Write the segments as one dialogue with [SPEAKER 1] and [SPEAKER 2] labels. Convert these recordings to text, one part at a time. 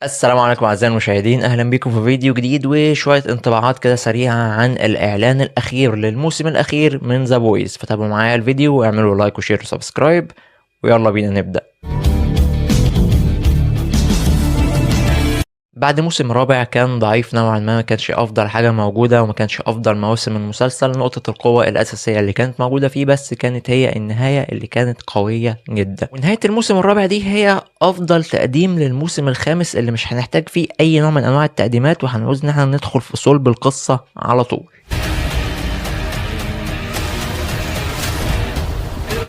[SPEAKER 1] السلام عليكم أعزائي المشاهدين، أهلا بكم في فيديو جديد وشوية انطباعات كده سريعة عن الإعلان الأخير للموسم الأخير من ذا بويز. فتابعوا معايا الفيديو واعملوا لايك وشير وسبسكرايب ويلا بينا نبدأ. بعد موسم رابع كان ضعيف نوعا ما كانش أفضل حاجة موجودة وما كانش أفضل مواسم المسلسل. نقطة القوة الأساسية اللي كانت موجودة فيه بس كانت هي النهاية اللي كانت قوية جدا، ونهاية الموسم الرابع دي هي أفضل تقديم للموسم الخامس اللي مش هنحتاج فيه أي نوع من أنواع التقديمات، وهنعوز إن احنا ندخل في صلب القصة على طول.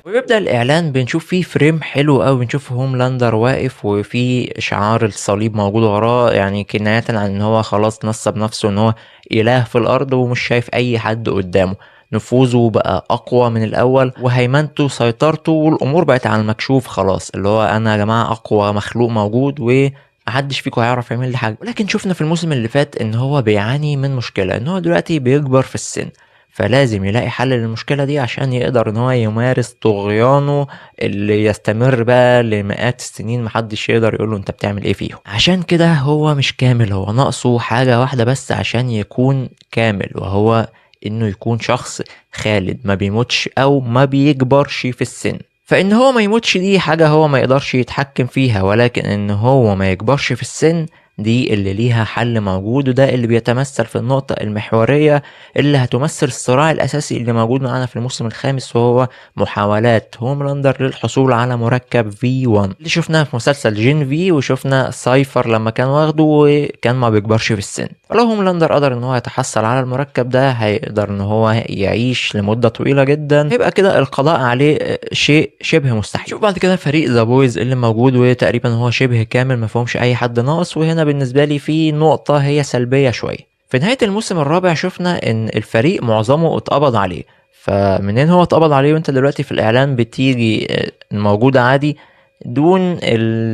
[SPEAKER 1] وبيبدأ الإعلان بنشوف فيه فريم حلو أوي، بنشوف هوملاندر واقف وفي شعار الصليب موجود وراه، يعني كناية عن إن هو خلاص نصب نفسه إن هو إله في الأرض ومش شايف أي حد قدامه. نفوذه بقى أقوى من الأول وهيمنته سيطرته والأمور بقت على المكشوف خلاص، اللي هو أنا يا جماعة أقوى مخلوق موجود ومحدش فيكم هيعرف يعمل لي حاجة. ولكن شفنا في الموسم اللي فات إن هو بيعاني من مشكلة، إن هو دلوقتي بيكبر في السن، فلازم يلاقي حل للمشكلة دي عشان يقدر ان هو يمارس طغيانه اللي يستمر بقى لمئات السنين، محدش يقدر يقوله انت بتعمل ايه فيهم. عشان كده هو مش كامل، هو ناقصه حاجة واحدة بس عشان يكون كامل، وهو انه يكون شخص خالد ما بيموتش او ما بيكبرش في السن. فان هو ما يموتش دي حاجة هو ما يقدرش يتحكم فيها، ولكن ان هو ما يكبرش في السن دي اللي ليها حل موجود، وده اللي بيتمثل في النقطة المحورية اللي هتمثل الصراع الأساسي اللي موجود معانا في الموسم الخامس، وهو محاولات هوملاندر للحصول على مركب V1 اللي شفناه في مسلسل جين في، وشفنا سايفر لما كان واخده وكان ما بيكبرش في السن. فلو هوملاندر قدر ان هو يتحصل على المركب ده هيقدر ان هو يعيش لمدة طويلة جدا، يبقى كده القضاء عليه شيء شبه مستحيل. شوف بعد كده فريق ذا بويز اللي موجود وتقريبا هو شبه كامل ما فيهمش اي حد ناقص، وهنا بالنسبة لي في نقطة هي سلبية شوية. في نهاية الموسم الرابع شفنا ان الفريق معظمه اتقبض عليه، فمنين هو اتقبض عليه وانت دلوقتي في الاعلان بتيجي موجودة عادي دون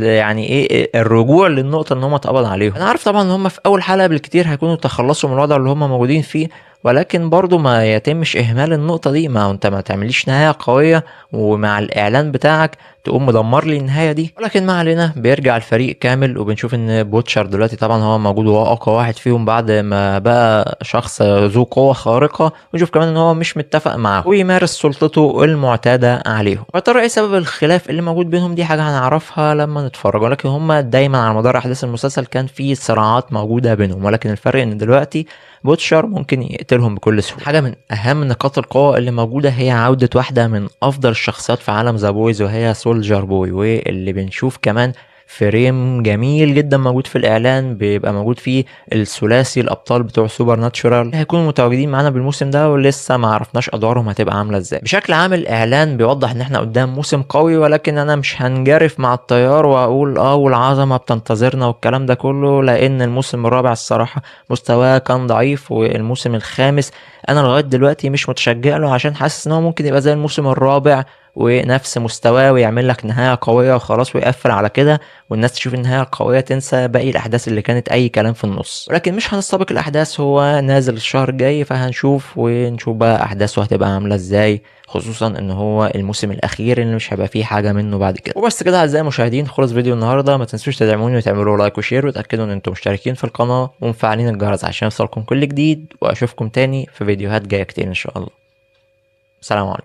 [SPEAKER 1] يعني ايه الرجوع للنقطة ان هم اتقبض عليهم. انا عارف طبعا ان هم في اول حلقة بالكتير هيكونوا تخلصوا من الوضع اللي هم موجودين فيه، ولكن برضو ما يتمش اهمال النقطة دي. ما انت ما تعمليش نهاية قوية ومع الاعلان بتاعك تقوم مدمر لي النهاية دي. ولكن ما علينا، بيرجع الفريق كامل وبنشوف ان بوتشر دلوقتي طبعا هو موجود وهو اقوى واحد فيهم بعد ما بقى شخص ذو قوة خارقة، ونشوف كمان ان هو مش متفق معاهم ويمارس سلطته المعتادة عليهم. يا ترى ايه سبب الخلاف اللي موجود بينهم؟ دي حاجة هنعرفها لما نتفرج، ولكن هما دايما على مدار احداث المسلسل كان في صراعات موجودة بينهم، ولكن الفرق ان دلوقتي بوتشر ممكن يقتلهم بكل سهولة. حاجة من أهم نقاط القوة اللي موجودة هي عودة واحدة من أفضل الشخصيات في عالم ذا بويز، وهي سولجر بوي، واللي بنشوف كمان فريم جميل جدا موجود في الإعلان بيبقى موجود فيه الثلاثي الأبطال بتوع سوبر ناتشورال هيكونوا متواجدين معانا بالموسم ده، ولسه ما عرفناش أدوارهم هتبقى عاملة إزاي. بشكل عام الإعلان بيوضح إن إحنا قدام موسم قوي، ولكن أنا مش هنجرف مع التيار وأقول والعظمة بتنتظرنا والكلام ده كله، لأن الموسم الرابع الصراحة مستواه كان ضعيف، والموسم الخامس انا لغايه دلوقتي مش متشجع له عشان حاسس ان هو ممكن يبقى زي الموسم الرابع ونفس مستواه ويعمل لك نهايه قويه وخلاص ويقفل على كده، والناس تشوف النهايه القويه تنسى باقي الاحداث اللي كانت اي كلام في النص. ولكن مش هنستبق الاحداث، هو نازل الشهر الجاي فهنشوف ونشوف بقى احداثه هتبقى عامله ازاي، خصوصا ان هو الموسم الاخير اللي مش هيبقى فيه حاجه منه بعد كده. وبس كده اعزائي المشاهدين، خلص فيديو النهارده. ما تنسوش تدعموني وتعملوا لايك وشير وتاكدوا ان انتم مشتركين في القناه ومفعلين الجرس عشان يوصلكم كل جديد، واشوفكم تاني في فيديوهات جايه كتير ان شاء الله. سلام عليكم.